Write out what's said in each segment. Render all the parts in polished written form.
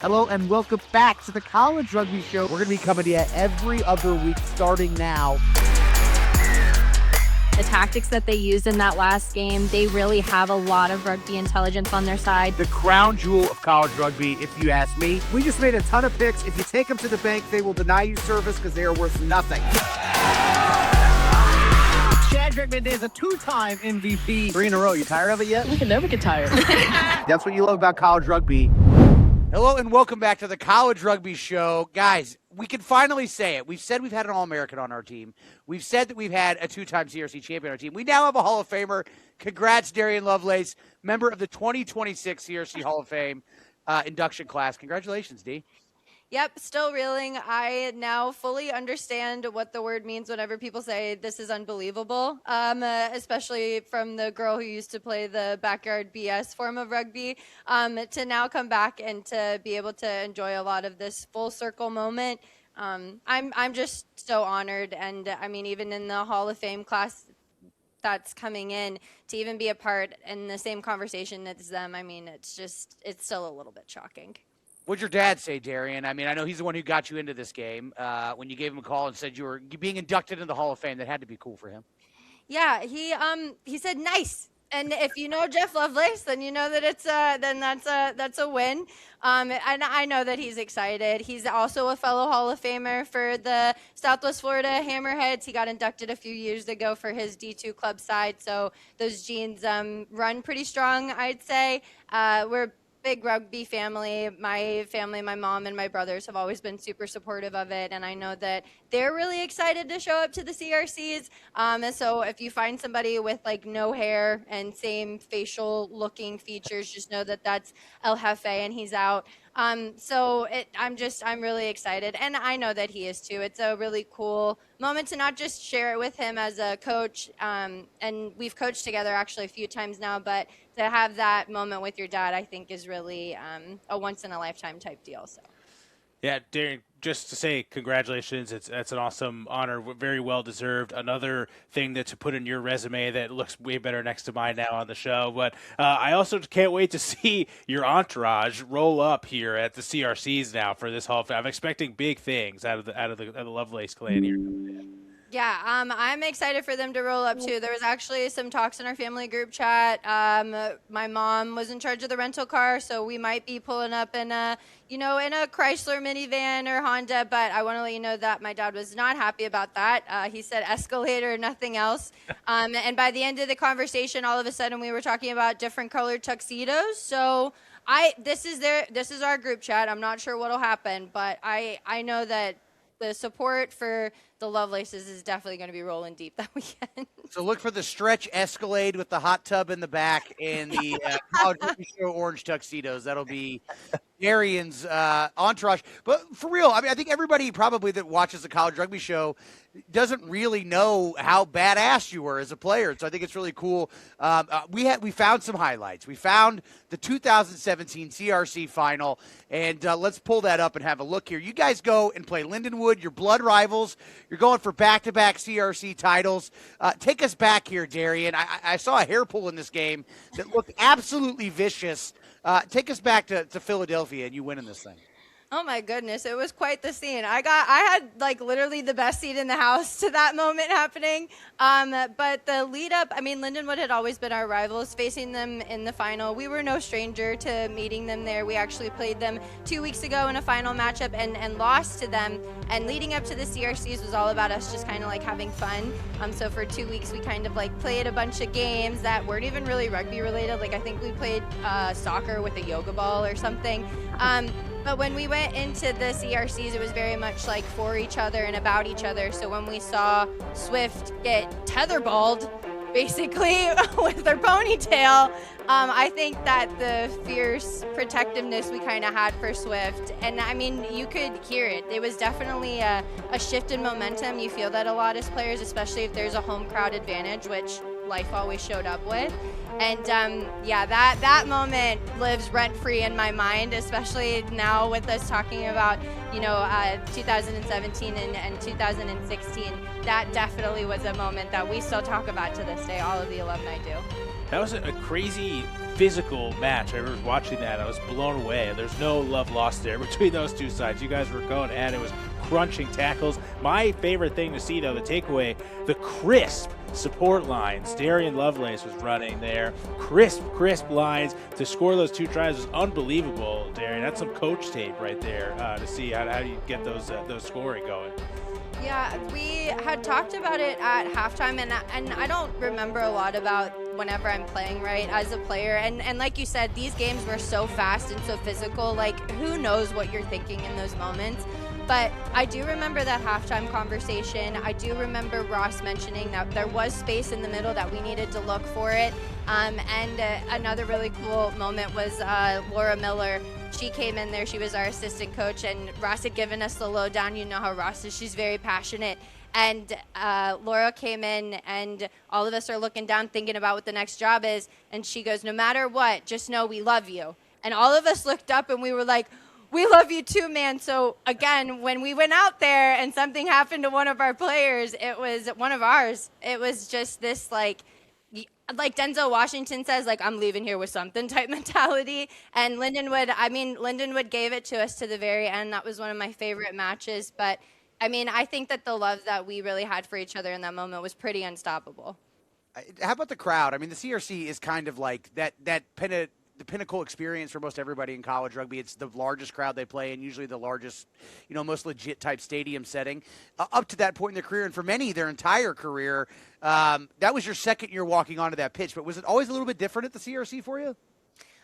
Hello and welcome back to the College Rugby Show. We're going to be coming to you every other week starting now. The tactics that they used in that last game, they really have a lot of rugby intelligence on their side. The crown jewel of college rugby, if you ask me. We just made a ton of picks. If you take them to the bank, they will deny you service because they are worth nothing. Chad Rickman is a two-time MVP. 3 in a row. You tired of it yet? We can never get tired. That's what you love about college rugby. Hello and welcome back to the College Rugby Show. Guys, we can finally say it. We've said we've had an All-American on our team. We've said that we've had a two-time CRC champion on our team. We now have a Hall of Famer. Congrats, Darian Lovelace, member of the 2026 CRC Hall of Fame induction class. Congratulations, D. Yep, still reeling. I now fully understand what the word means whenever people say this is unbelievable, especially from the girl who used to play the backyard BS form of rugby, to now come back and to be able to enjoy a lot of this full circle moment. I'm just so honored, and I mean, even in the Hall of Fame class that's coming in, to even be a part in the same conversation as them, I mean, it's still a little bit shocking. What'd your dad say, Darian? I mean, I know he's the one who got you into this game. When you gave him a call and said you were being inducted into the Hall of Fame, that had to be cool for him. Yeah, he said nice. And if you know Jeff Lovelace, then you know that that's a win. And I know that he's excited. He's also a fellow Hall of Famer for the Southwest Florida Hammerheads. He got inducted a few years ago for his D2 club side. So those genes run pretty strong, I'd say. We're big rugby family. My family, my mom and my brothers have always been super supportive of it, and I know that they're really excited to show up to the CRCs. And so if you find somebody with like no hair and same facial looking features, just know that that's El Jefe and he's out. I'm really excited, and I know that he is too. It's a really cool moment to not just share it with him as a coach, and we've coached together actually a few times now, but to have that moment with your dad, I think is really a once in a lifetime type deal. So. Yeah, Darian, just to say congratulations. It's an awesome honor, very well deserved. Another thing to put in your resume that looks way better next to mine now on the show. But I also can't wait to see your entourage roll up here at the CRCs now for this Hall of Fame. I'm expecting big things out of the Lovelace clan here. Yeah, I'm excited for them to roll up too. There was actually some talks in our family group chat. My mom was in charge of the rental car, so we might be pulling up in a Chrysler minivan or Honda. But I want to let you know that my dad was not happy about that. He said Escalade or nothing else. And by the end of the conversation, all of a sudden we were talking about different colored tuxedos. So this is our group chat. I'm not sure what'll happen, but I know that the support for the Lovelaces is definitely going to be rolling deep that weekend. So look for the stretch Escalade with the hot tub in the back and the College Rugby Show orange tuxedos. That'll be Darian's entourage. But for real, I mean, I think everybody probably that watches the College Rugby Show doesn't really know how badass you were as a player. So I think it's really cool. We found some highlights. We found the 2017 CRC final, and let's pull that up and have a look here. You guys go and play Lindenwood, your blood rivals. You're going for back-to-back CRC titles. Take us back here, Darian. I saw a hair pull in this game that looked absolutely vicious. Take us back to Philadelphia and you winning this thing. Oh my goodness, it was quite the scene. I had like literally the best seat in the house to that moment happening. But the lead up, I mean, Lindenwood had always been our rivals. Facing them in the final, we were no stranger to meeting them there. We actually played them 2 weeks ago in a final matchup and lost to them. And leading up to the CRCs was all about us just kind of like having fun. So for 2 weeks, we kind of like played a bunch of games that weren't even really rugby related. Like I think we played soccer with a yoga ball or something. But when we went into the CRCs, it was very much like for each other and about each other. So when we saw Swift get tetherballed, basically, with her ponytail, I think that the fierce protectiveness we kind of had for Swift, and I mean, you could hear it. It was definitely a shift in momentum. You feel that a lot as players, especially if there's a home crowd advantage, which Life always showed up with. And yeah, that moment lives rent-free in my mind, especially now with us talking about, 2017 and 2016. That definitely was a moment that we still talk about to this day. All of the alumni do. That was a crazy physical match. I remember watching that. I was blown away. There's no love lost there between those two sides. You guys were going at it. It was crunching tackles. My favorite thing to see, though, the takeaway, the crisp support lines. Darian Lovelace was running there. Crisp lines to score those 2 tries was unbelievable, Darian. That's some coach tape right there to see how you get those scoring going. Yeah, we had talked about it at halftime, and I don't remember a lot about whenever I'm playing, right, as a player. And like you said, these games were so fast and so physical. Like, who knows what you're thinking in those moments? But I do remember that halftime conversation. I do remember Ross mentioning that there was space in the middle, that we needed to look for it. And another really cool moment was Laura Miller. She came in there, she was our assistant coach, and Ross had given us the lowdown. You know how Ross is, she's very passionate. And Laura came in, and all of us are looking down thinking about what the next job is, and she goes, no matter what, just know we love you. And all of us looked up and we were like, we love you too, man. So again, when we went out there and something happened to one of our players, it was one of ours. It was just this like Denzel Washington says, like, I'm leaving here with something type mentality. And Lindenwood gave it to us to the very end. That was one of my favorite matches. But I think that the love that we really had for each other in that moment was pretty unstoppable. How about the crowd? The CRC is kind of like the pinnacle experience for most everybody in college rugby. It's the largest crowd they play in, usually the largest, most legit type stadium setting. Up to that point in their career, and for many, their entire career, that was your second year walking onto that pitch. But was it always a little bit different at the CRC for you?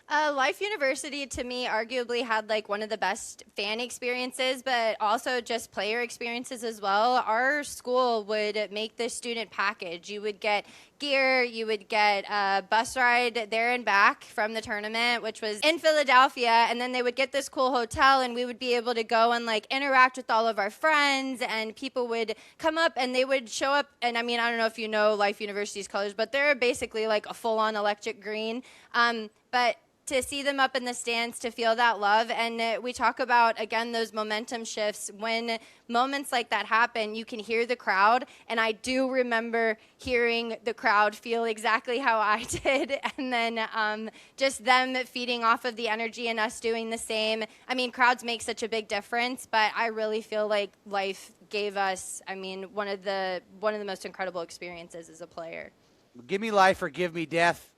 Life University, to me, arguably had like one of the best fan experiences, but also just player experiences as well. Our school would make this student package. You would get gear, you would get a bus ride there and back from the tournament, which was in Philadelphia, and then they would get this cool hotel, and we would be able to go and like interact with all of our friends, and people would come up and they would show up. And I don't know if you know Life University's colors, but they're basically like a full-on electric green. But to see them up in the stands, to feel that love. And we talk about, again, those momentum shifts. When moments like that happen, you can hear the crowd. And I do remember hearing the crowd feel exactly how I did. And then just them feeding off of the energy and us doing the same. Crowds make such a big difference, but I really feel like Life gave us, one of the most incredible experiences as a player. Give me life or give me death.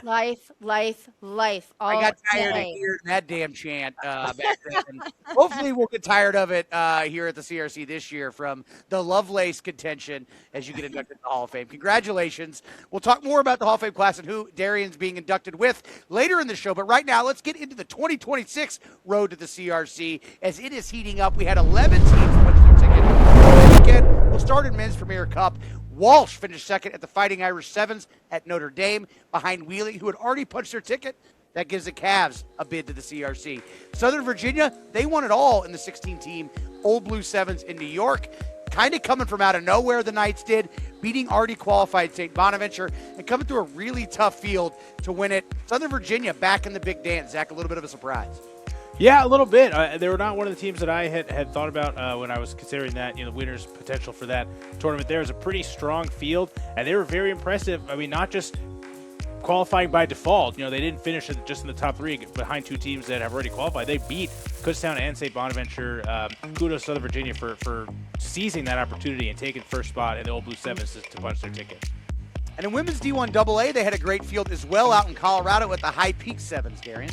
Life, all I got tired of hearing that damn chant back then. Hopefully we'll get tired of it here at the CRC this year from the Lovelace contention as you get inducted to the Hall of Fame. Congratulations. We'll talk more about the Hall of Fame class and who Darian's being inducted with later in the show. But right now, let's get into the 2026 road to the CRC as it is heating up. We had 11 teams punch their ticket. Weekend. We'll start in men's Premier Cup. Walsh finished second at the Fighting Irish Sevens at Notre Dame behind Wheeling, who had already punched their ticket. That gives the Cavs a bid to the CRC. Southern Virginia, they won it all in the 16-team Old Blue Sevens in New York. Kind of coming from out of nowhere, the Knights did, beating already qualified St. Bonaventure and coming through a really tough field to win it. Southern Virginia back in the big dance. Zach, a little bit of a surprise. Yeah, a little bit. They were not one of the teams that I had thought about when I was considering that, the winners' potential for that tournament. There was a pretty strong field, and they were very impressive. Not just qualifying by default. They didn't finish just in the top 3 behind 2 teams that have already qualified. They beat Kutztown and St. Bonaventure. Kudos to Southern Virginia for seizing that opportunity and taking first spot in the Old Blue Sevens to punch their ticket. And in women's D1 AA, they had a great field as well out in Colorado with the High Peak Sevens, Darian.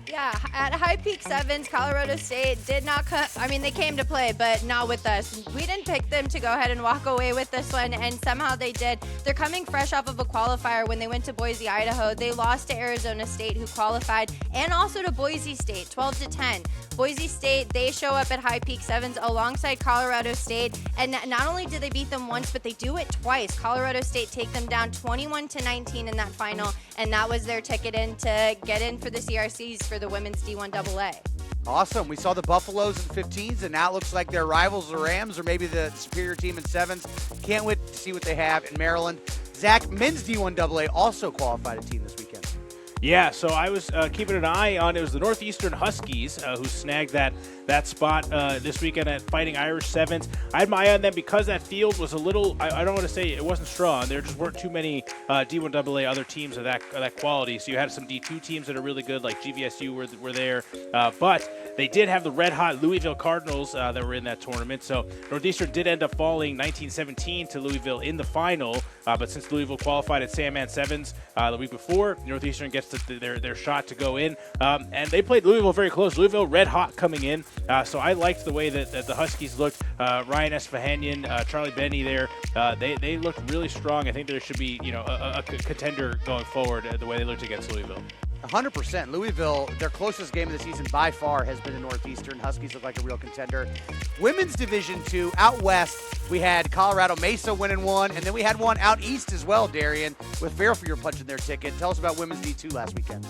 Yeah, at High Peak Sevens, Colorado State did not come. They came to play, but not with us. We didn't pick them to go ahead and walk away with this one, and somehow they did. They're coming fresh off of a qualifier when they went to Boise, Idaho. They lost to Arizona State, who qualified, and also to Boise State, 12-10. Boise State, they show up at High Peak Sevens alongside Colorado State, and not only did they beat them once, but they do it twice. Colorado State take them down 21-19 in that final, and that was their ticket in to get in for the CRCs for the women's D1 AA. Awesome. We saw the Buffaloes in 15s, and now it looks like their rivals, the Rams, or maybe the superior team in 7s. Can't wait to see what they have in Maryland. Zach, men's D1AA also qualified a team this weekend. Yeah, so I was keeping an eye on, it was the Northeastern Huskies who snagged that spot this weekend at Fighting Irish Sevens. I had my eye on them because that field was a little, I don't want to say it wasn't strong. There just weren't too many D1AA other teams of that quality. So you had some D2 teams that are really good, like GVSU were there. But they did have the red-hot Louisville Cardinals that were in that tournament. So Northeastern did end up falling 19-17 to Louisville in the final. But since Louisville qualified at Sandman Sevens the week before, Northeastern gets their shot to go in. And they played Louisville very close. Louisville red-hot coming in. So I liked the way that the Huskies looked. Ryan Esfahanian, Charlie Benny there, they looked really strong. I think there should be a contender going forward the way they looked against Louisville. 100%. Louisville, their closest game of the season by far has been the Northeastern. Huskies look like a real contender. Women's Division II, out west, we had Colorado Mesa winning one, and then we had one out east as well, Darian, with Fairfield punching their ticket. Tell us about Women's D2 last weekend.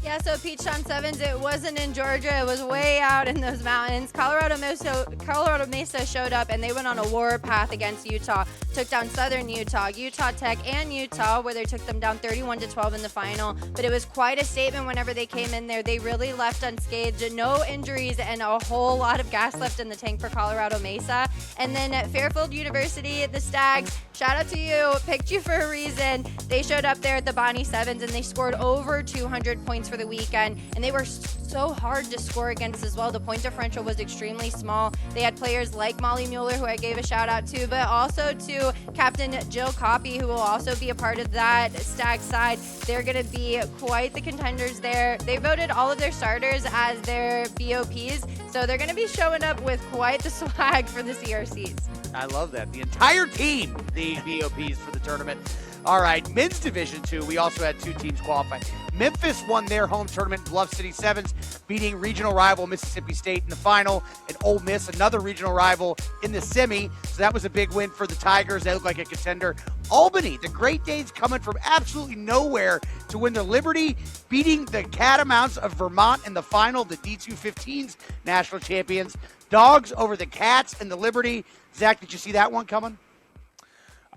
Yeah, so Peachtown Sevens, it wasn't in Georgia. It was way out in those mountains. Colorado Mesa showed up, and they went on a war path against Utah. Took down Southern Utah, Utah Tech, and Utah, where they took them down 31-12 in the final. But it was quite a statement whenever they came in there. They really left unscathed. No injuries and a whole lot of gas left in the tank for Colorado Mesa. And then at Fairfield University, the Stags, shout out to you, picked you for a reason. They showed up there at the Bonnie Sevens, and they scored over 200 points for the weekend, and they were so hard to score against as well. The point differential was extremely small. They had players like Molly Mueller, who I gave a shout out to, but also to Captain Jill Coppy, who will also be a part of that Stag side. They're going to be quite the contenders there. They voted all of their starters as their BOPs, so they're going to be showing up with quite the swag for the CRCs. I love that. The entire team, the BOPs for the tournament. All right, men's Division II, we also had two teams qualify. Memphis won their home tournament in Bluff City Sevens, beating regional rival Mississippi State in the final, and Ole Miss, another regional rival, in the semi. So that was a big win for the Tigers. They look like a contender. Albany, the Great Danes coming from absolutely nowhere to win the Liberty, beating the Catamounts of Vermont in the final, the D215's national champions. Dogs over the Cats and the Liberty. Zach, did you see that one coming?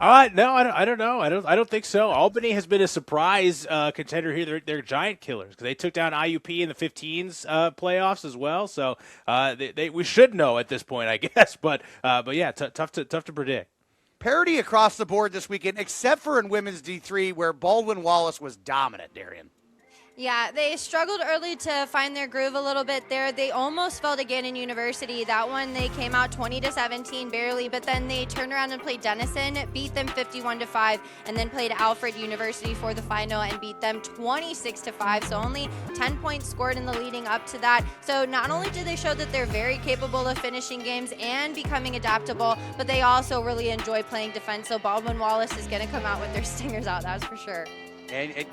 No, I don't know. I don't think so. Albany has been a surprise contender here. They're giant killers because they took down IUP in the 15s playoffs as well. So we should know at this point, I guess. But yeah, tough to predict. Parity across the board this weekend, except for in women's D3, where Baldwin Wallace was dominant, Darian. Yeah, they struggled early to find their groove a little bit there. They almost fell again in University. That one, they came out 20-17 barely, but then they turned around and played Denison, beat them 51-5, and then played Alfred University for the final and beat them 26-5. So only 10 points scored in the leading up to that. So not only did they show that they're very capable of finishing games and becoming adaptable, but they also really enjoy playing defense. So Baldwin Wallace is going to come out with their stingers out, that's for sure. And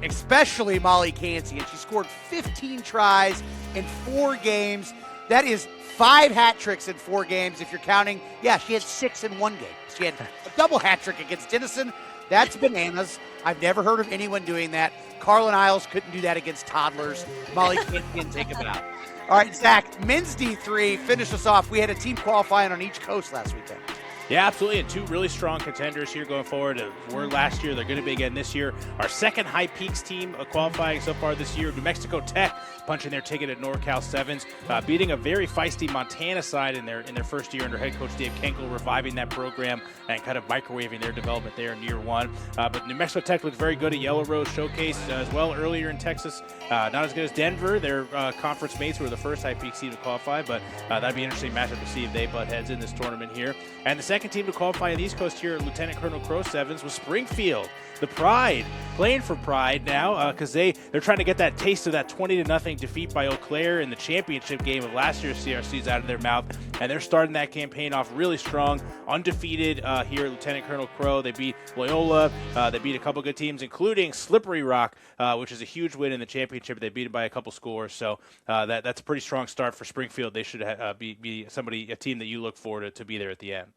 especially Molly Cancian. She scored 15 tries in 4 games. That is 5 hat tricks in 4 games if you're counting. Yeah, she had 6 in 1 game. She had a double hat trick against Denison. That's bananas. I've never heard of anyone doing that. Carlin Isles couldn't do that against toddlers. Molly Cancian taking it out. All right, Zach, men's D3, finish us off. We had a team qualifying on each coast last weekend. Yeah, absolutely. And 2 really strong contenders here going forward. Were last year, they're going to be again this year. Our second High Peaks team qualifying so far this year. New Mexico Tech punching their ticket at NorCal Sevens, beating a very feisty Montana side in their first year under head coach Dave Kenkel, reviving that program and kind of microwaving their development there in year 1. But New Mexico Tech looked very good at Yellow Rose Showcase as well earlier in Texas. Not as good as Denver, their conference mates who were the first High Peaks team to qualify, but that'd be an interesting matchup to see if they butt heads in this tournament here. And the second team to qualify in the East Coast here, Lieutenant Colonel Crow Sevens, was Springfield. The Pride, playing for Pride now because they're trying to get that taste of that 20-0 defeat by Eau Claire in the championship game of last year's CRCs out of their mouth, and they're starting that campaign off really strong, undefeated here at Lieutenant Colonel Crow. They beat Loyola. They beat a couple good teams, including Slippery Rock, which is a huge win in the championship. They beat it by a couple scores, so that's a pretty strong start for Springfield. They should be a team that you look forward to be there at the end.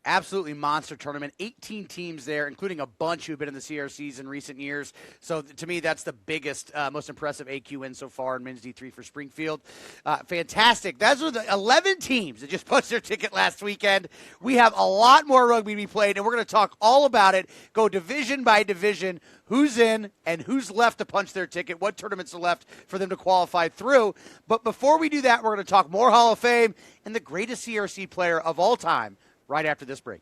Absolutely monster tournament. 18 teams there, including a bunch who've been in the CRCs in recent years. So to me, that's the biggest, most impressive AQ win so far in men's D3 for Springfield. Fantastic. Those are the 11 teams that just punched their ticket last weekend. We have a lot more rugby to be played, and we're going to talk all about it. Go division by division, who's in and who's left to punch their ticket, what tournaments are left for them to qualify through. But before we do that, we're going to talk more Hall of Fame and the greatest CRC player of all time, right after this break.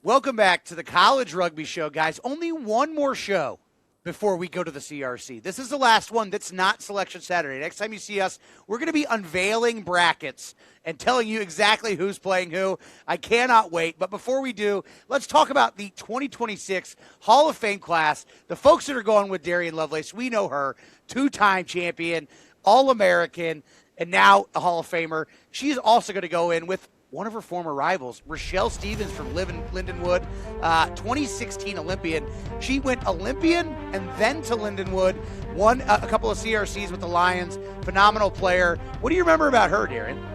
Welcome back to the College Rugby Show, guys. Only one more show before we go to the CRC. This is the last one that's not Selection Saturday. Next time you see us, we're going to be unveiling brackets and telling you exactly who's playing who. I cannot wait. But before we do, let's talk about the 2026 Hall of Fame class. The folks that are going with Darian Lovelace, we know her, two-time champion, All-American, and now a Hall of Famer. She's also going to go in with one of her former rivals, Rochelle Stevens from Lindenwood, 2016 Olympian. She went Olympian and then to Lindenwood, won a couple of CRCs with the Lions. Phenomenal player. What do you remember about her, Darian?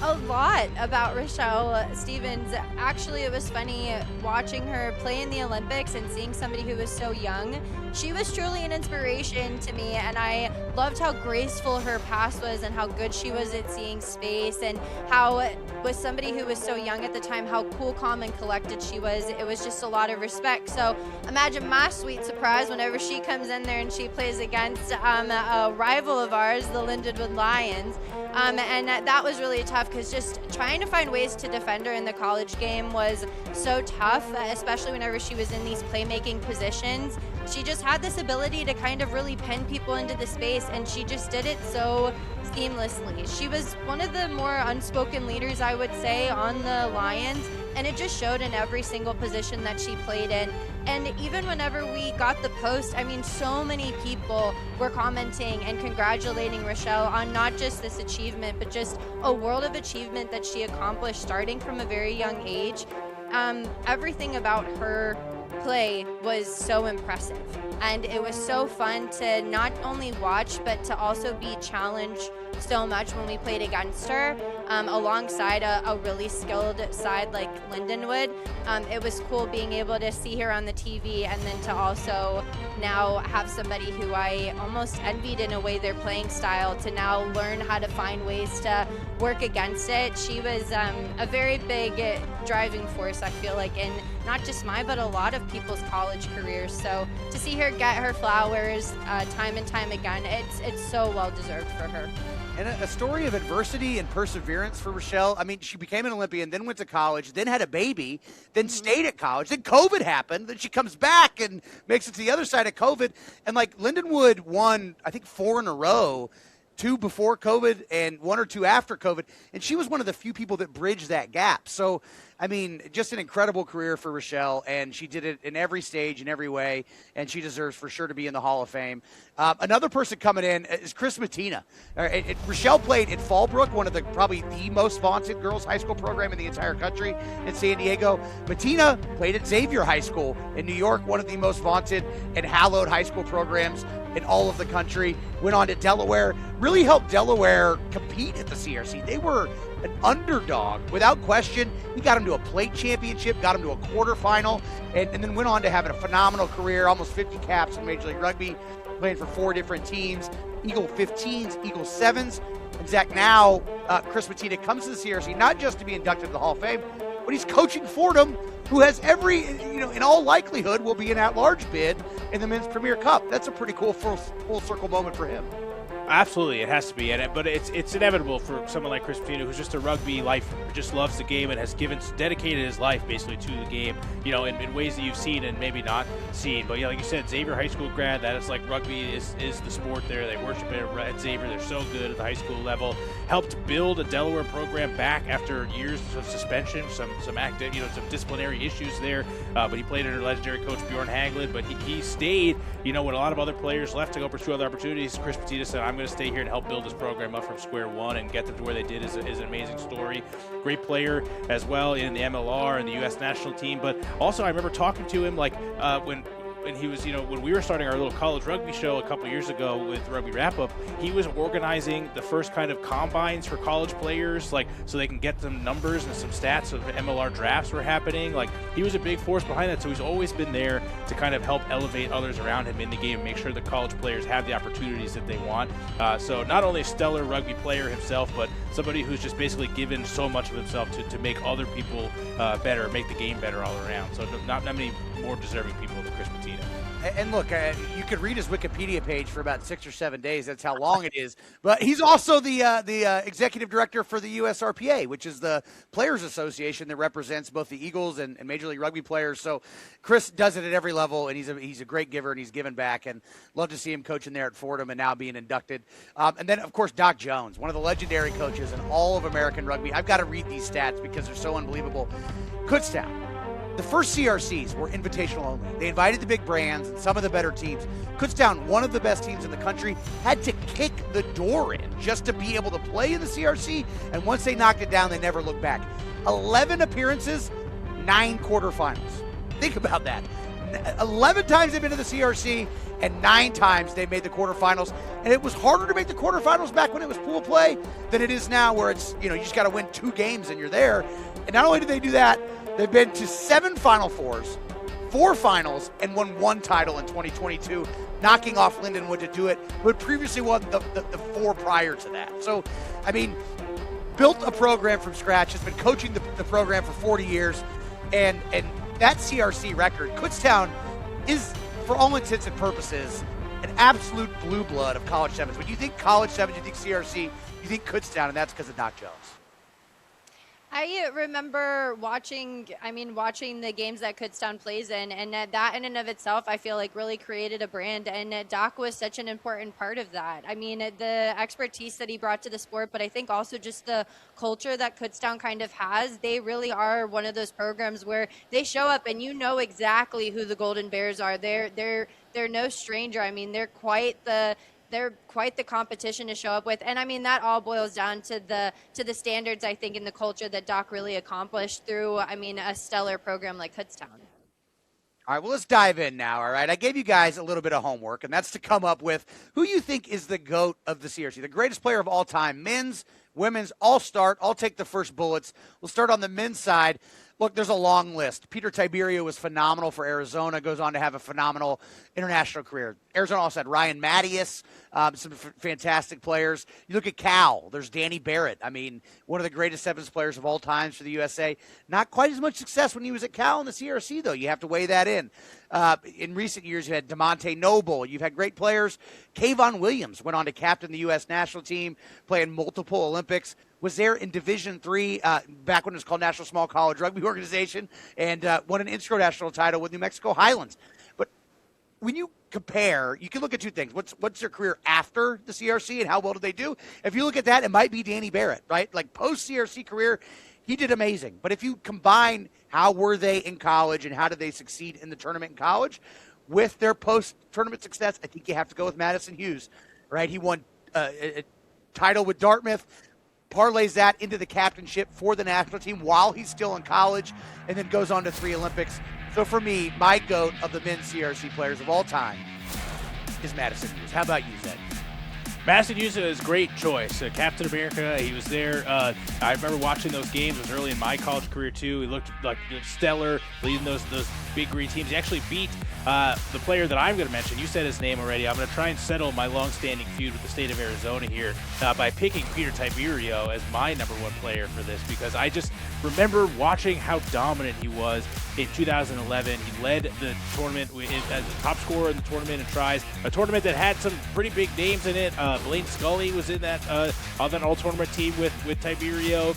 A lot about Rochelle Stevens. Actually, it was funny watching her play in the Olympics and seeing somebody who was so young. She was truly an inspiration to me, and I loved how graceful her pass was and how good she was at seeing space, and how, with somebody who was so young at the time, how cool, calm, and collected she was. It was just a lot of respect. So imagine my sweet surprise whenever she comes in there and she plays against a rival of ours, the Lindenwood Lions. And that was really tough, because just trying to find ways to defend her in the college game was so tough, especially whenever she was in these playmaking positions. She just had this ability to kind of really pen people into the space, and she just did it so seamlessly. She was one of the more unspoken leaders, I would say, on the Lions, and it just showed in every single position that she played in. And even whenever we got the post, I mean, so many people were commenting and congratulating Rochelle on not just this achievement, but just a world of achievement that she accomplished starting from a very young age. Everything about her play was so impressive, and it was so fun to not only watch but to also be challenged so much when we played against her, alongside a really skilled side like Lindenwood. It was cool being able to see her on the TV, and then to also now have somebody who I almost envied in a way their playing style, to now learn how to find ways to work against it. She was a very big driving force, I feel like, in not just mine, but a lot of people's college careers. So to see her get her flowers time and time again, it's so well deserved for her. And a story of adversity and perseverance for Rochelle. I mean, she became an Olympian, then went to college, then had a baby, then stayed at college. Then COVID happened. Then she comes back and makes it to the other side of COVID. And like Lindenwood won, I think, 4 in a row, 2 before COVID and 1 or 2 after COVID. And she was one of the few people that bridged that gap. So, I mean, just an incredible career for Rochelle, and she did it in every stage, in every way, and she deserves for sure to be in the Hall of Fame. Another person coming in is Chris Mattina. Rochelle played at Fallbrook, one of the probably the most vaunted girls' high school program in the entire country in San Diego. Mattina played at Xavier High School in New York, one of the most vaunted and hallowed high school programs in all of the country. Went on to Delaware, really helped Delaware compete at the CRC. They were an underdog, without question. He got him to a plate championship, got him to a quarterfinal, and then went on to have a phenomenal career, almost 50 caps in Major League Rugby, playing for 4 different teams, Eagle 15s, Eagle 7s. And Zach, now Chris Mattina comes to the CRC, not just to be inducted to the Hall of Fame, but he's coaching Fordham, who has every, in all likelihood, will be an at-large bid in the Men's Premier Cup. That's a pretty cool full circle moment for him. Absolutely, it has to be, but it's inevitable for someone like Chris Patino, who's just a rugby lifer, who just loves the game and has dedicated his life basically to the game, in ways that you've seen and maybe not seen. But like you said, Xavier High School grad, that is like rugby is the sport there. They worship it at Xavier. They're so good at the high school level. Helped build a Delaware program back after years of suspension, some active, some disciplinary issues there. But he played under legendary coach Bjorn Haglund. But he stayed. When a lot of other players left to go pursue other opportunities, Chris Patino said, "I'm going to stay here and help build this program up from square one and get them to where they did is an amazing story." Great player as well in the MLR and the U.S. national team. But also I remember talking to him when and he was, when we were starting our little college rugby show a couple years ago with Rugby Wrap Up, he was organizing the first kind of combines for college players, like so they can get some numbers and some stats of MLR drafts were happening. Like he was a big force behind that, so he's always been there to kind of help elevate others around him in the game and make sure the college players have the opportunities that they want. So not only a stellar rugby player himself, but somebody who's just basically given so much of himself to make other people better, make the game better all around. So not many more deserving people than Chris Patino. And look, you could read his Wikipedia page for about 6 or 7 days. That's how long it is. But he's also the executive director for the USRPA, which is the Players Association that represents both the Eagles and Major League Rugby players. So Chris does it at every level, and he's a great giver, and he's given back. And love to see him coaching there at Fordham and now being inducted. And then, of course, Doc Jones, one of the legendary coaches in all of American rugby. I've got to read these stats because they're so unbelievable. Kutztown. The first CRCs were invitational only. They invited the big brands and some of the better teams. Kutztown, one of the best teams in the country, had to kick the door in just to be able to play in the CRC. And once they knocked it down, they never looked back. 11 appearances, 9 quarterfinals. Think about that. 11 times they've been to the CRC, and 9 times they made the quarterfinals. And it was harder to make the quarterfinals back when it was pool play than it is now, where it's, you just got to win 2 games and you're there. And not only did they do that, they've been to 7 Final Fours, 4 finals, and won 1 title in 2022, knocking off Lindenwood to do it, who had previously won the 4 prior to that. So, I mean, built a program from scratch, has been coaching the program for 40 years, and that CRC record, Kutztown is, for all intents and purposes, an absolute blue blood of college sevens. When you think college sevens, you think CRC, you think Kutztown, and that's because of Doc Jones. I remember watching the games that Kutztown plays in, and that in and of itself, I feel like really created a brand, and Doc was such an important part of that. I mean, the expertise that he brought to the sport, but I think also just the culture that Kutztown kind of has. They really are one of those programs where they show up and you know exactly who the Golden Bears are. They're no stranger. I mean, they're quite the competition to show up with. And I mean, that all boils down to the standards, I think, in the culture that Doc really accomplished through, a stellar program like Kutztown. All right, well, let's dive in now, all right? I gave you guys a little bit of homework, and that's to come up with who you think is the GOAT of the CRC, the greatest player of all time, men's, women's, all start. I'll take the first bullets. We'll start on the men's side. Look, there's a long list. Peter Tiberio was phenomenal for Arizona, goes on to have a phenomenal international career. Arizona also had Ryan Mattias, some fantastic players. You look at Cal, there's Danny Barrett. I mean, one of the greatest sevens players of all times for the USA. Not quite as much success when he was at Cal in the CRC, though. You have to weigh that in. In recent years, you had DeMonte Noble. You've had great players. Kayvon Williams went on to captain the U.S. national team, playing multiple Olympics. Was there in Division III back when it was called National Small College Rugby Organization, and won an international title with New Mexico Highlands. But when you compare, you can look at 2 things. What's their career after the CRC and how well did they do? If you look at that, it might be Danny Barrett, right? Like post-CRC career, he did amazing. But if you combine how were they in college and how did they succeed in the tournament in college with their post-tournament success, I think you have to go with Madison Hughes, right? He won a title with Dartmouth, parlays that into the captainship for the national team while he's still in college, and then goes on to 3 Olympics. So for me, my GOAT of the men's CRC players of all time is Madison Hughes. How about you, Zed? Madison Hughes is a great choice. Captain America, he was there. I remember watching those games. It was early in my college career, too. He looked like stellar, leading those big green teams. He actually beat the player that I'm going to mention. You said his name already. I'm going to try and settle my long-standing feud with the state of Arizona here by picking Peter Tiberio as my number 1 player for this, because I just remember watching how dominant he was in 2011. He led the tournament as the top scorer in the tournament in tries, a tournament that had some pretty big names in it. Blaine Scully was in that on that all-tournament team with Tiberio.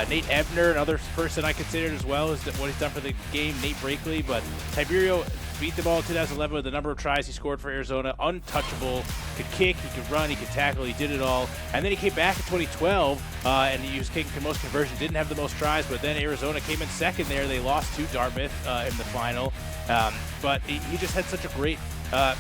Nate Ebner, another person I considered as well, is what he's done for the game. Nate Brakely, but Tiberio beat them all in 2011 with the number of tries he scored for Arizona. Untouchable, could kick, he could run, he could tackle, he did it all. And then he came back in 2012, and he was kicking most conversions, didn't have the most tries, but then Arizona came in second there. They lost to Dartmouth in the final. But he just had such a great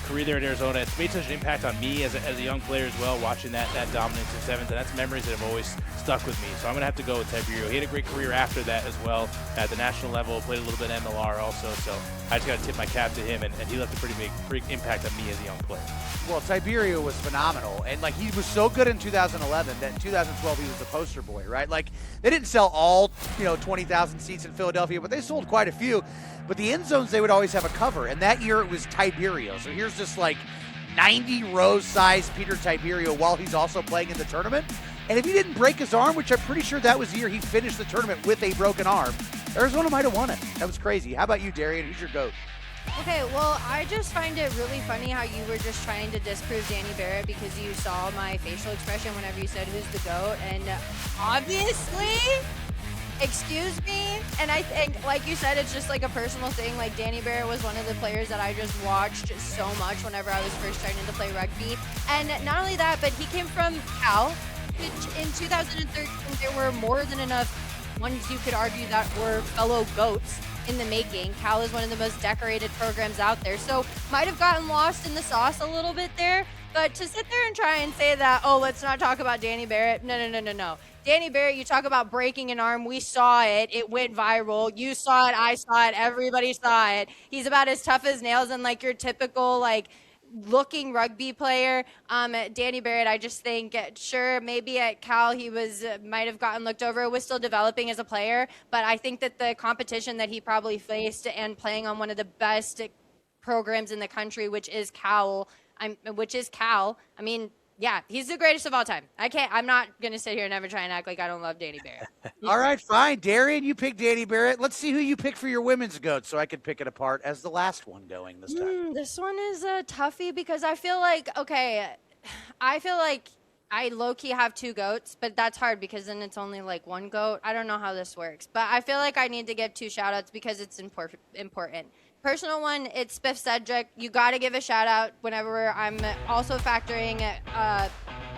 career there at Arizona. It's made such an impact on me as a young player as well, watching that dominance in sevens, and that's memories that have always stuck with me. So I'm going to have to go with Tiberio. He had a great career after that as well at the national level, played a little bit MLR also, so I just got to tip my cap to him, and he left a pretty big impact on me as a young player. Well, Tiberio was phenomenal, and like he was so good in 2011 that in 2012 he was the poster boy, right? Like they didn't sell all 20,000 seats in Philadelphia, but they sold quite a few. But the end zones, they would always have a cover, and that year it was Tiberio. So here's this like 90 row size Peter Tiberio while he's also playing in the tournament. And if he didn't break his arm, which I'm pretty sure that was the year he finished the tournament with a broken arm, Arizona might have won it. That was crazy. How about you, Darian? Who's your GOAT? Okay, well, I just find it really funny how you were just trying to disprove Danny Barrett because you saw my facial expression whenever you said who's the GOAT. And obviously, excuse me, and I think, like you said, it's just like a personal thing. Like Danny Barrett was one of the players that I just watched so much whenever I was first starting to play rugby. And not only that, but he came from Cal, which in 2013, there were more than enough ones you could argue that were fellow GOATs in the making. Cal is one of the most decorated programs out there, so might have gotten lost in the sauce a little bit there. But to sit there and try and say that, oh, let's not talk about Danny Barrett, no. Danny Barrett, you talk about breaking an arm. We saw it. It went viral. You saw it. I saw it. Everybody saw it. He's about as tough as nails and like your typical like looking rugby player. Danny Barrett, I just think, sure, maybe at Cal he might have gotten looked over, was still developing as a player, but I think that the competition that he probably faced and playing on one of the best programs in the country, which is Cal, I mean, yeah, he's the greatest of all time. I'm not going to sit here and ever try and act like I don't love Danny Barrett. All right, fine. Darian, you pick Danny Barrett. Let's see who you pick for your women's GOAT so I can pick it apart as the last one going this time. This one is a toughie because I feel like I low-key have two GOATs, but that's hard because then it's only like one GOAT. I don't know how this works, but I feel like I need to give two shout-outs because it's important. Personal one, it's Spiff Cedric. You got to give a shout out whenever I'm also factoring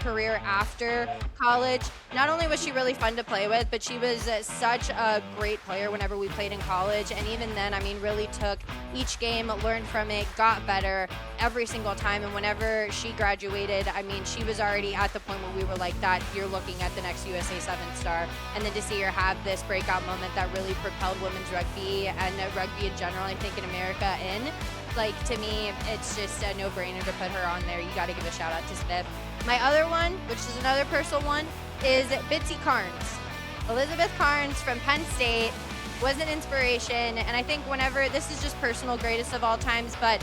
career after college. Not only was she really fun to play with, but she was such a great player whenever we played in college. And even then, I mean, really took each game, learned from it, got better every single time. And whenever she graduated, I mean, she was already at the point where we were like that. You're looking at the next USA 7-star. And then to see her have this breakout moment that really propelled women's rugby and rugby in general, I think in America like, to me, it's just a no-brainer to put her on there. You got to give a shout out to Spiff. My other one, which is another personal one, is Bitsy Carnes. Elizabeth Carnes from Penn State was an inspiration, and I think whenever, this is just personal greatest of all times, but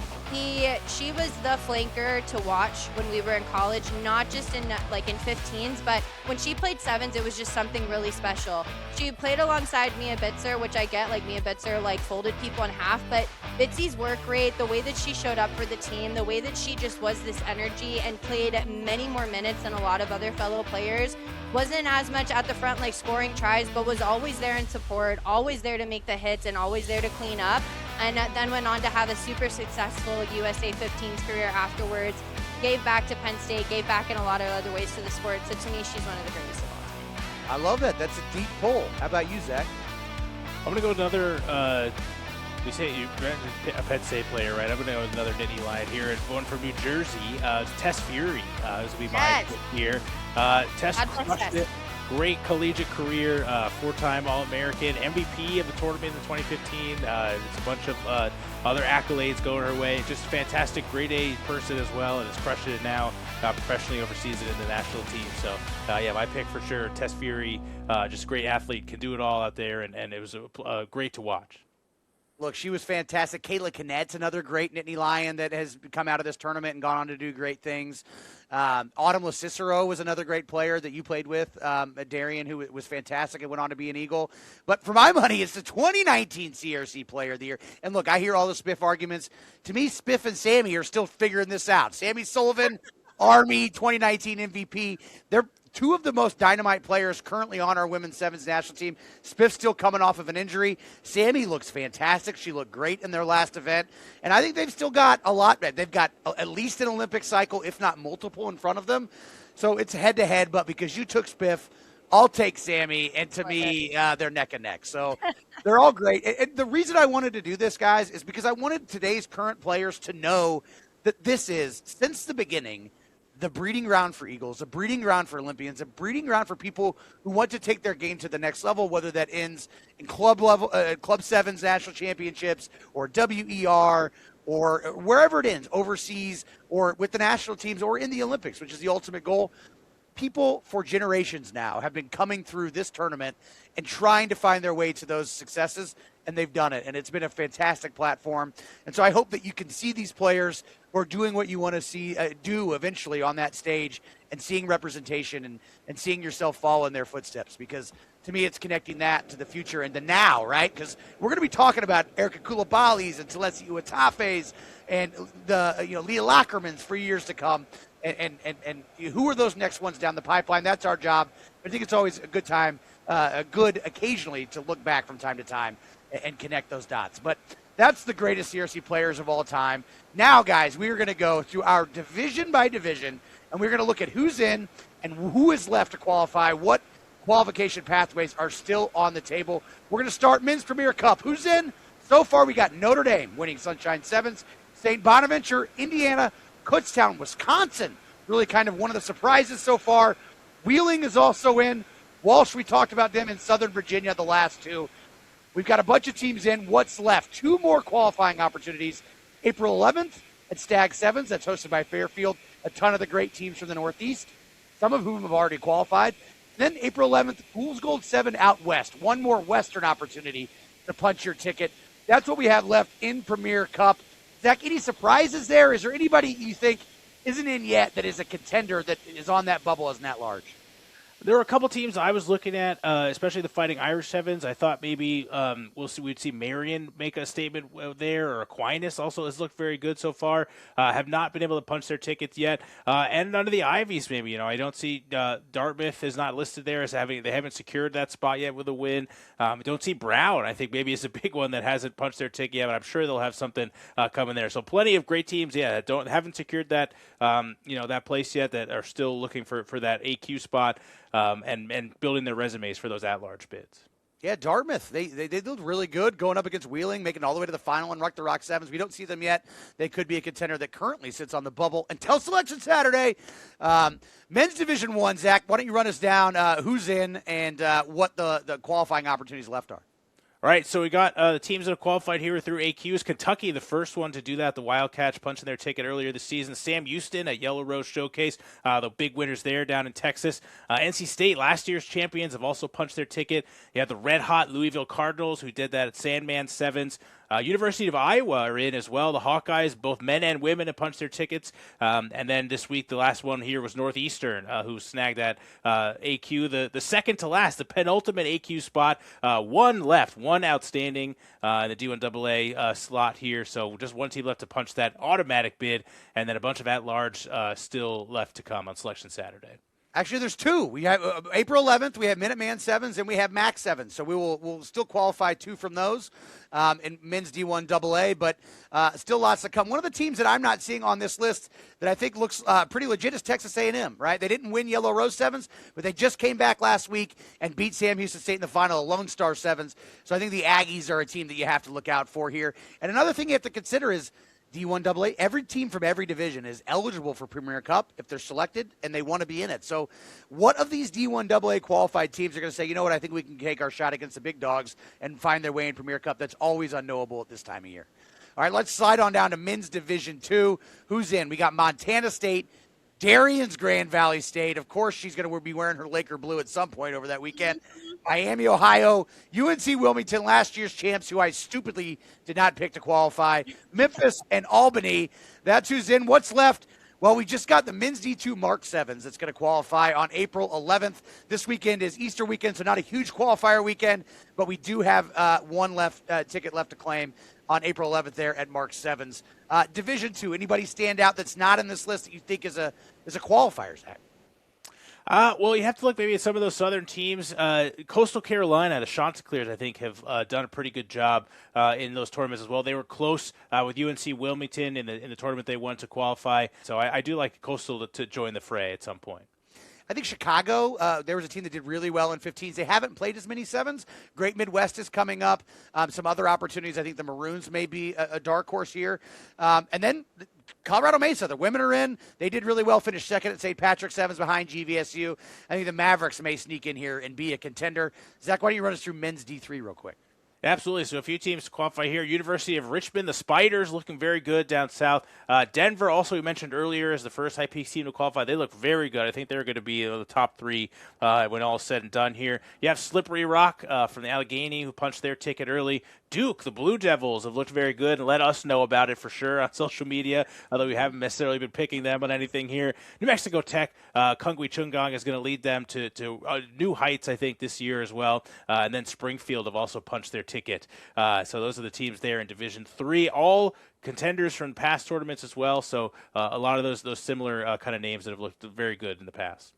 she was the flanker to watch when we were in college, not just in 15s, but when she played sevens, it was just something really special. She played alongside Mia Bitzer, which I get, like Mia Bitzer folded people in half, but Bitsy's work rate, the way that she showed up for the team, the way that she just was this energy and played many more minutes than a lot of other fellow players, wasn't as much at the front scoring tries, but was always there in support, always there to make the hits, and always there to clean up. And then went on to have a super successful USA 15s career afterwards, gave back to Penn State, gave back in a lot of other ways to the sport. So to me, she's one of the greatest of all time. I love that. That's a deep pull. How about you, Zach? I'm going to go with another, we say you a Penn State player, right? I'm going to go with another Nittany Lion here. And one from New Jersey, Tess Fury. This will be my pick here. Tess crushed it. Great collegiate career, four-time All-American, MVP of the tournament in 2015. There's a bunch of other accolades going her way. Just a fantastic grade A person as well, and is crushing it now professionally overseas and in the national team. So, yeah, my pick for sure, Tess Fury, just a great athlete, can do it all out there, and it was great to watch. Look, she was fantastic. Kayla Kinnett's another great Nittany Lion that has come out of this tournament and gone on to do great things. Autumn LaCicero was another great player that you played with, Darian, who was fantastic and went on to be an Eagle. But for my money, it's the 2019 CRC Player of the Year. And look, I hear all the Spiff arguments. To me, Spiff and Sammy are still figuring this out. Sammy Sullivan, Army 2019 MVP. They're two of the most dynamite players currently on our women's sevens national team. Spiff's still coming off of an injury. Sammy looks fantastic. She looked great in their last event. And I think they've still got a lot. They've got at least an Olympic cycle, if not multiple, in front of them. So it's head-to-head, but because you took Spiff, I'll take Sammy, and to me, they're neck and neck. So they're all great. And the reason I wanted to do this, guys, is because I wanted today's current players to know that this is, since the beginning, the breeding ground for Eagles, a breeding ground for Olympians, a breeding ground for people who want to take their game to the next level, whether that ends in club level, Club Sevens national championships, or WER, or wherever it ends, overseas, or with the national teams, or in the Olympics, which is the ultimate goal. People for generations now have been coming through this tournament and trying to find their way to those successes, and they've done it, and it's been a fantastic platform. And so I hope that you can see these players who are doing what you want to see do eventually on that stage, and seeing representation and seeing yourself follow in their footsteps, because to me it's connecting that to the future and the now, right? Because we're going to be talking about Erica Koulibaly's and Celeste Uatafe's and the Leah Lackermans for years to come. And who are those next ones down the pipeline? That's our job. I think it's always a good time, good occasionally to look back from time to time and connect those dots. But that's the greatest CRC players of all time. Now, guys, we are going to go through our division by division, and we're going to look at who's in and who is left to qualify, what qualification pathways are still on the table. We're going to start Men's Premier Cup. Who's in? So far, we got Notre Dame winning Sunshine Sevens, St. Bonaventure, Indiana, Kutztown, Wisconsin, really kind of one of the surprises so far. Wheeling is also in. Walsh, we talked about them in Southern Virginia, the last two. We've got a bunch of teams in. What's left? 2 more qualifying opportunities. April 11th at Stag Sevens. That's hosted by Fairfield. A ton of the great teams from the Northeast, some of whom have already qualified. Then April 11th, Fool's Gold 7 out west. One more Western opportunity to punch your ticket. That's what we have left in Premier Cup. Zach, any surprises there? Is there anybody you think isn't in yet that is a contender that is on that bubble as an at-large? There were a couple teams I was looking at, especially the Fighting Irish Sevens. I thought maybe we'd see Marion make a statement there, or Aquinas also has looked very good so far. Have not been able to punch their tickets yet, and none of the Ivies. Maybe I don't see Dartmouth is not listed there as having, they haven't secured that spot yet with a win. Don't see Brown. I think maybe is a big one that hasn't punched their ticket yet, but I'm sure they'll have something coming there. So plenty of great teams, that haven't secured that that place yet, that are still looking for that AQ spot. And building their resumes for those at-large bids. Yeah, Dartmouth, they look really good going up against Wheeling, making all the way to the final in Ruck the Rock Sevens. We don't see them yet. They could be a contender that currently sits on the bubble until Selection Saturday. Men's Division 1, Zach, why don't you run us down who's in and what the qualifying opportunities left are? All right, so we got the teams that have qualified here through AQs. Kentucky, the first one to do that, the Wildcats punching their ticket earlier this season. Sam Houston at Yellow Rose Showcase, the big winners there down in Texas. NC State, last year's champions, have also punched their ticket. You have the red-hot Louisville Cardinals, who did that at Sandman Sevens. University of Iowa are in as well. The Hawkeyes, both men and women, have punched their tickets. And then this week, the last one here was Northeastern, who snagged that AQ, the second to last, the penultimate AQ spot. One left, one outstanding in the D1AA slot here. So just one team left to punch that automatic bid, and then a bunch of at-large still left to come on Selection Saturday. Actually, there's 2. We have April 11th. We have Minuteman Sevens and we have Max Sevens. So we'll still qualify 2 from those in men's D1AA, but still lots to come. One of the teams that I'm not seeing on this list that I think looks pretty legit is Texas A&M. Right? They didn't win Yellow Rose Sevens, but they just came back last week and beat Sam Houston State in the final of Lone Star Sevens. So I think the Aggies are a team that you have to look out for here. And another thing you have to consider is D1AA, every team from every division is eligible for Premier Cup if they're selected and they want to be in it. So what of these D1AA qualified teams are going to say, you know what, I think we can take our shot against the big dogs and find their way in Premier Cup? That's always unknowable at this time of year. All right, let's slide on down to Men's Division 2. Who's in? We got Montana State, Darian's Grand Valley State. Of course, she's going to be wearing her Laker blue at some point over that weekend. Miami, Ohio, UNC Wilmington, last year's champs, who I stupidly did not pick to qualify. Memphis and Albany. That's who's in. What's left? Well, we just got the men's D2 Mark Sevens that's going to qualify on April 11th. This weekend is Easter weekend, so not a huge qualifier weekend, but we do have one ticket left to claim on April 11th there at Mark Sevens. Division 2, anybody stand out that's not in this list that you think is a qualifier, Zach? Well, you have to look maybe at some of those southern teams. Coastal Carolina, the Chanticleers, I think, have done a pretty good job in those tournaments as well. They were close with UNC Wilmington in the tournament they won to qualify. So I do like Coastal to join the fray at some point. I think Chicago, there was a team that did really well in 15s. They haven't played as many sevens. Great Midwest is coming up. Some other opportunities. I think the Maroons may be a dark horse here. And then Colorado Mesa, the women are in. They did really well, finished second at St. Patrick's Sevens behind GVSU. I think the Mavericks may sneak in here and be a contender. Zach, why don't you run us through men's D3 real quick? Absolutely. So a few teams qualify here. University of Richmond, the Spiders looking very good down south. Denver, also we mentioned earlier, is the first high peak team to qualify. They look very good. I think they're going to be the top three when all is said and done here. You have Slippery Rock from the Allegheny, who punched their ticket early. Duke, the Blue Devils, have looked very good and let us know about it for sure on social media, although we haven't necessarily been picking them on anything here. New Mexico Tech, Kungwi Chungong is going to lead them to new heights, I think, this year as well. And then Springfield have also punched their ticket. So those are the teams there in Division III, all contenders from past tournaments as well. So a lot of those similar kind of names that have looked very good in the past.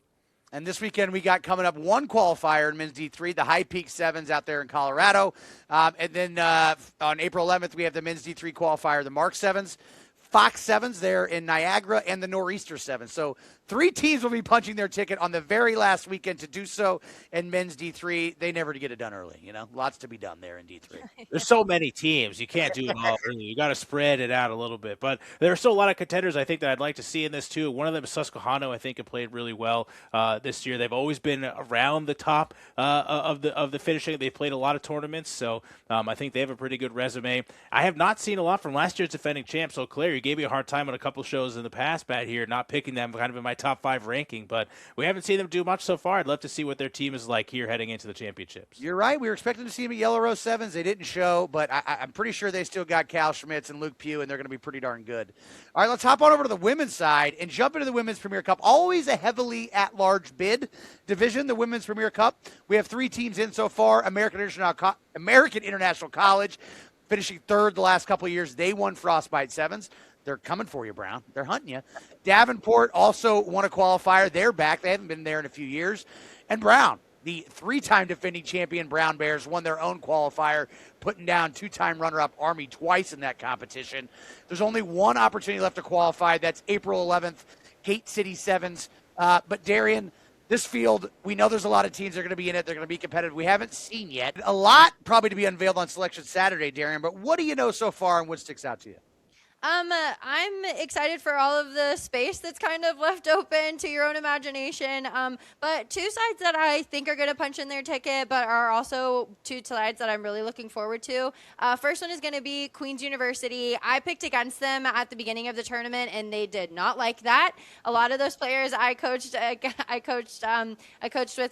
And this weekend we got coming up one qualifier in men's D3, the High Peak Sevens out there in Colorado. And then on April 11th, we have the men's D3 qualifier, the Mark Sevens, Fox Sevens there in Niagara, and the Northeastern Sevens. So 3 teams will be punching their ticket on the very last weekend to do so in men's D3. They never get it done early, Lots to be done there in D3. There's so many teams. You can't do it all early. You got to spread it out a little bit. But there are still a lot of contenders I think that I'd like to see in this too. One of them is Susquehanna. I think have played really well this year. They've always been around the top of the finishing. They've played a lot of tournaments, so I think they have a pretty good resume. I have not seen a lot from last year's defending champs. So Claire, you gave me a hard time on a couple shows in the past, Pat, here, not picking them kind of in my top 5 ranking, but we haven't seen them do much so far. I'd love to see what their team is like here heading into the championships. You're right. We were expecting to see them at Yellow Rose Sevens. They didn't show, but I'm pretty sure they still got Cal Schmitz and Luke Pugh, and they're going to be pretty darn good. All right, let's hop on over to the women's side and jump into the Women's Premier Cup. Always a heavily at-large bid division, the Women's Premier Cup. We have 3 teams in so far. American International College finishing 3rd the last couple of years. They won Frostbite Sevens. They're coming for you, Brown. They're hunting you. Davenport also won a qualifier. They're back. They haven't been there in a few years. And Brown, the 3-time defending champion Brown Bears, won their own qualifier, putting down 2-time runner-up Army twice in that competition. There's only one opportunity left to qualify. That's April 11th, Gate City Sevens. But Darian, this field, we know there's a lot of teams that are going to be in it. They're going to be competitive. We haven't seen yet. A lot probably to be unveiled on Selection Saturday, Darian. But what do you know so far and what sticks out to you? I'm excited for all of the space that's kind of left open to your own imagination. But 2 sides that I think are going to punch in their ticket, but are also 2 sides that I'm really looking forward to. First one is going to be Queen's University. I picked against them at the beginning of the tournament, and they did not like that. A lot of those players I coached with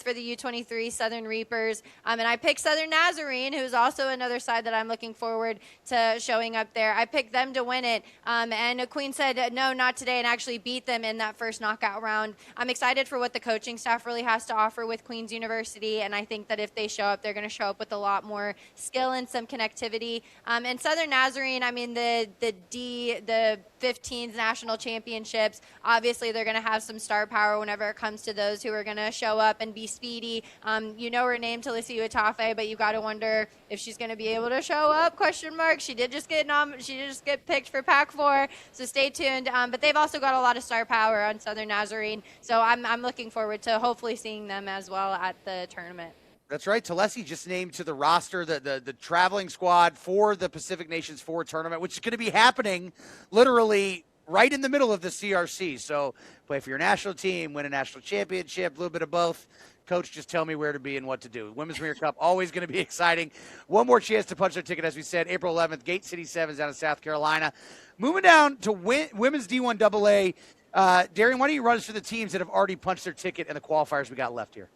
for the U23 Southern Reapers, and I picked Southern Nazarene, who's also another side that I'm looking forward to showing up there. I picked them to win it. And Queen said, no, not today, and actually beat them in that first knockout round. I'm excited for what the coaching staff really has to offer with Queen's University, and I think that if they show up, they're going to show up with a lot more skill and some connectivity. And Southern Nazarene, I mean, the 15s national championships, obviously they're going to have some star power whenever it comes to those who are going to show up and be speedy. You know her name, Talisi Watafe, but you got to wonder if she's going to be able to show up, question mark. She did just get picked for Pac 4, so stay tuned. But they've also got a lot of star power on Southern Nazarene, so I'm looking forward to hopefully seeing them as well at the tournament. That's right. Talesi just named to the roster the traveling squad for the Pacific Nations 4 tournament, which is going to be happening literally right in the middle of the CRC. So play for your national team, win a national championship, a little bit of both. Coach, just tell me where to be and what to do. Women's Premier Cup, always going to be exciting. One more chance to punch their ticket, as we said, April 11th, Gate City Sevens down in South Carolina. Moving down to Women's D1 AA. Darian, why don't you run us through the teams that have already punched their ticket and the qualifiers we got left here?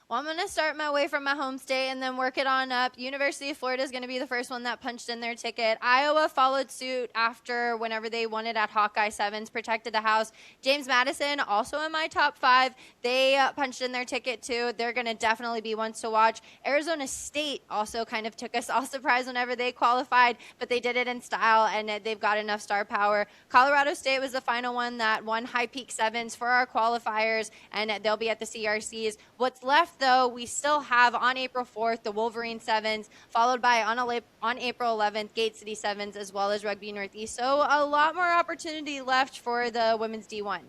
Well, I'm going to start my way from my home state and then work it on up. University of Florida is going to be the first one that punched in their ticket. Iowa followed suit after whenever they won it at Hawkeye Sevens, protected the house. James Madison, also in my top 5, they punched in their ticket too. They're going to definitely be ones to watch. Arizona State also kind of took us all surprise whenever they qualified, but they did it in style, and they've got enough star power. Colorado State was the final one that won High Peak Sevens for our qualifiers, and they'll be at the CRCs. What's left, though, we still have on April 4th the Wolverine Sevens, followed by on April 11th Gate City Sevens, as well as Rugby Northeast. So a lot more opportunity left for the women's D1.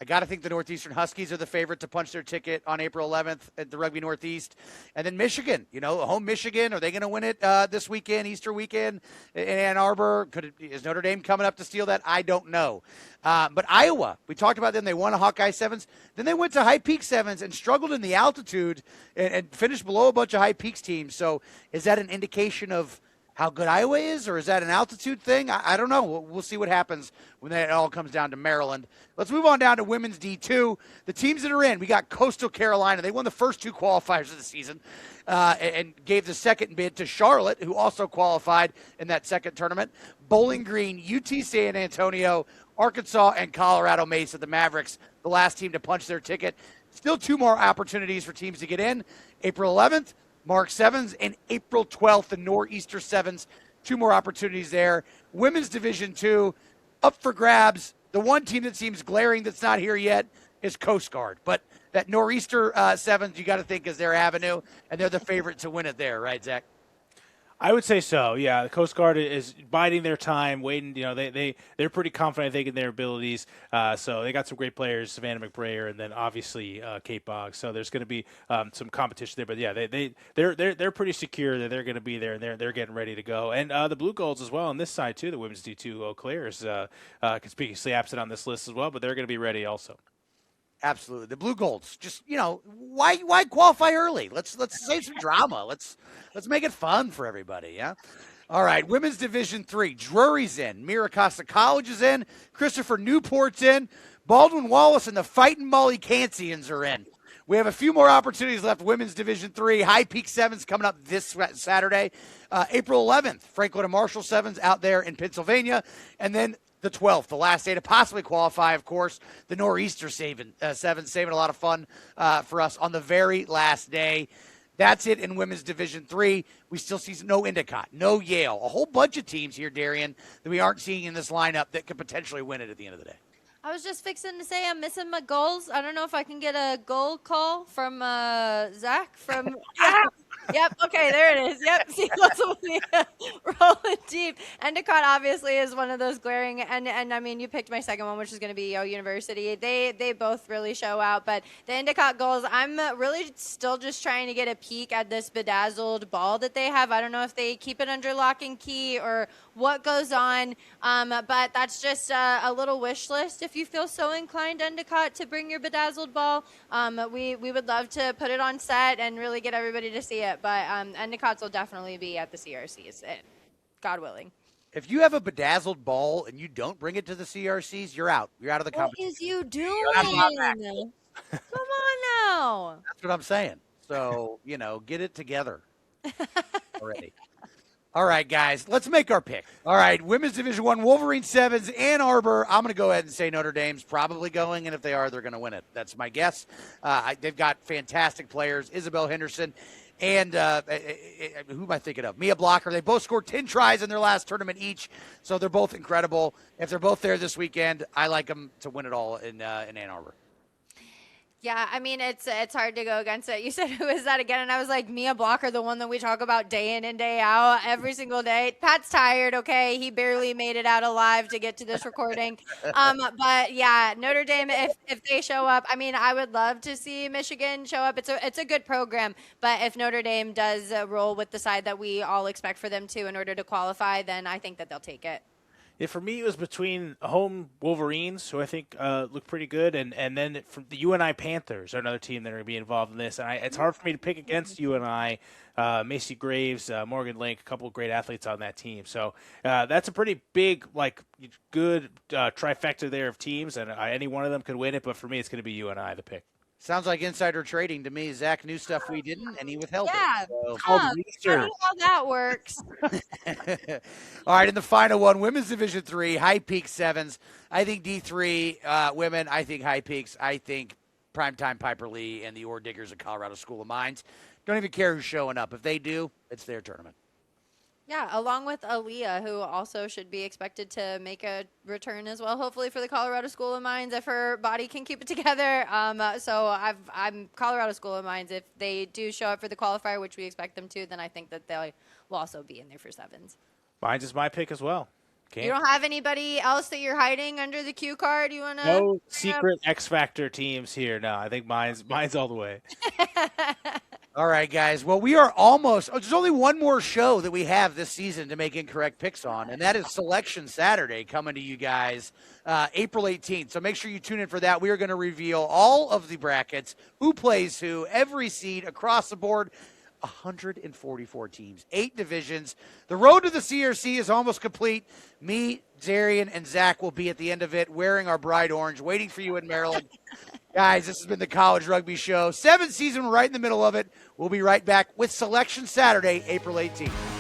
I got to think the Northeastern Huskies are the favorite to punch their ticket on April 11th at the Rugby Northeast. And then Michigan, home Michigan. Are they going to win it this weekend, Easter weekend in Ann Arbor? Is Notre Dame coming up to steal that? I don't know. But Iowa, we talked about them. They won a Hawkeye Sevens. Then they went to High Peak Sevens and struggled in the altitude and finished below a bunch of High Peaks teams. So is that an indication of how good Iowa is, or is that an altitude thing? I don't know. We'll see what happens when that all comes down to Maryland. Let's move on down to women's D2. The teams that are in, we got Coastal Carolina. They won the first 2 qualifiers of the season and gave the second bid to Charlotte, who also qualified in that second tournament. Bowling Green, UT San Antonio, Arkansas, and Colorado Mesa, the Mavericks, the last team to punch their ticket. Still 2 more opportunities for teams to get in. April 11th, Mark Sevens, and April 12th, the Northeastern Sevens. 2 more opportunities there. Women's Division II, up for grabs. The one team that seems glaring that's not here yet is Coast Guard. But that Northeastern Sevens, you got to think, is their avenue, and they're the favorite to win it there, right, Zach? I would say so. Yeah, the Coast Guard is biding their time, waiting. They're pretty confident, I think, in their abilities. So they got some great players, Savannah McBrayer, and then obviously Kate Boggs. So there's going to be some competition there. But yeah, they're pretty secure that they're going to be there, and they're getting ready to go. And the Blue Golds as well on this side too. The women's D2 Eau Claire is conspicuously absent on this list as well, but they're going to be ready also. Absolutely. The Blue Golds, just, why qualify early? Let's save some drama. Let's make it fun for everybody, yeah? All right, Women's Division III. Drury's in. Mira Costa College is in. Christopher Newport's in. Baldwin Wallace and the Fighting Molly Cancians are in. We have a few more opportunities left. Women's Division III. High Peak Sevens coming up this Saturday. April 11th, Franklin and Marshall Sevens out there in Pennsylvania. And then the 12th, the last day to possibly qualify, of course, the Northeastern Sevens, saving a lot of fun for us on the very last day. That's it in Women's Division III. We still see no Endicott, no Yale, a whole bunch of teams here, Darian, that we aren't seeing in this lineup that could potentially win it at the end of the day. I was just fixing to say I'm missing my goals. I don't know if I can get a goal call from Zach from Yep. Okay, there it is. Yep. See, rolling deep. Endicott obviously is one of those glaring, and I mean, you picked my second one, which is going to be Yale University. They both really show out, but the Endicott goals, I'm really still just trying to get a peek at this bedazzled ball that they have. I don't know if they keep it under lock and key or what goes on, but that's just a little wish list. If you feel so inclined, Endicott, to bring your bedazzled ball, we would love to put it on set and really get everybody to see it. But Endicott's will definitely be at the CRCs, God willing. If you have a bedazzled ball and you don't bring it to the CRCs, you're out. You're out of the competition. What is you doing? Come on now. That's what I'm saying. So, get it together already. All right, guys, let's make our pick. All right, Women's Division I, Wolverine Sevens, Ann Arbor. I'm going to go ahead and say Notre Dame's probably going, and if they are, they're going to win it. That's my guess. They've got fantastic players, Isabel Henderson and who am I thinking of? Mia Blocker. They both scored 10 tries in their last tournament each, so they're both incredible. If they're both there this weekend, I like them to win it all in Ann Arbor. Yeah, I mean, it's hard to go against it. You said, who is that again? And I was like, Mia Blocker, the one that we talk about day in and day out, every single day. Pat's tired, okay? He barely made it out alive to get to this recording. But, yeah, Notre Dame, if they show up, I mean, I would love to see Michigan show up. It's a good program. But if Notre Dame does roll with the side that we all expect for them to in order to qualify, then I think that they'll take it. Yeah, for me, it was between home Wolverines, who I think look pretty good, and then from the UNI Panthers are another team that are going to be involved in this. And it's hard for me to pick against UNI. Macy Graves, Morgan Link, a couple of great athletes on that team. So that's a pretty big, good trifecta there of teams, and any one of them could win it. But for me, it's going to be UNI, the pick. Sounds like insider trading to me. Zach knew stuff we didn't, and he withheld it. So. I don't know how that works. All right, in the final one, Women's Division III, High Peak Sevens. I think D3 women. I think High Peaks. I think Primetime Piper Lee and the Ore Diggers of Colorado School of Mines. Don't even care who's showing up. If they do, it's their tournament. Yeah, along with Aaliyah, who also should be expected to make a return as well, hopefully for the Colorado School of Mines, if her body can keep it together. So I'm Colorado School of Mines. If they do show up for the qualifier, which we expect them to, then I think that they will also be in there for sevens. Mines is my pick as well. Can't. You don't have anybody else that you're hiding under the cue card? You want to? No secret X Factor teams here. No, I think mine's all the way. All right, guys. Well, we are almost. There's only one more show that we have this season to make incorrect picks on, and that is Selection Saturday coming to you guys April 18th. So make sure you tune in for that. We are going to reveal all of the brackets, who plays who, every seed across the board. 144 teams, 8 divisions. The road to the CRC is almost complete. Me, Darian, and Zach will be at the end of it wearing our bright orange, waiting for you in Maryland. Guys, this has been the College Rugby Show. 7th season, we're right in the middle of it. We'll be right back with Selection Saturday, April 18th.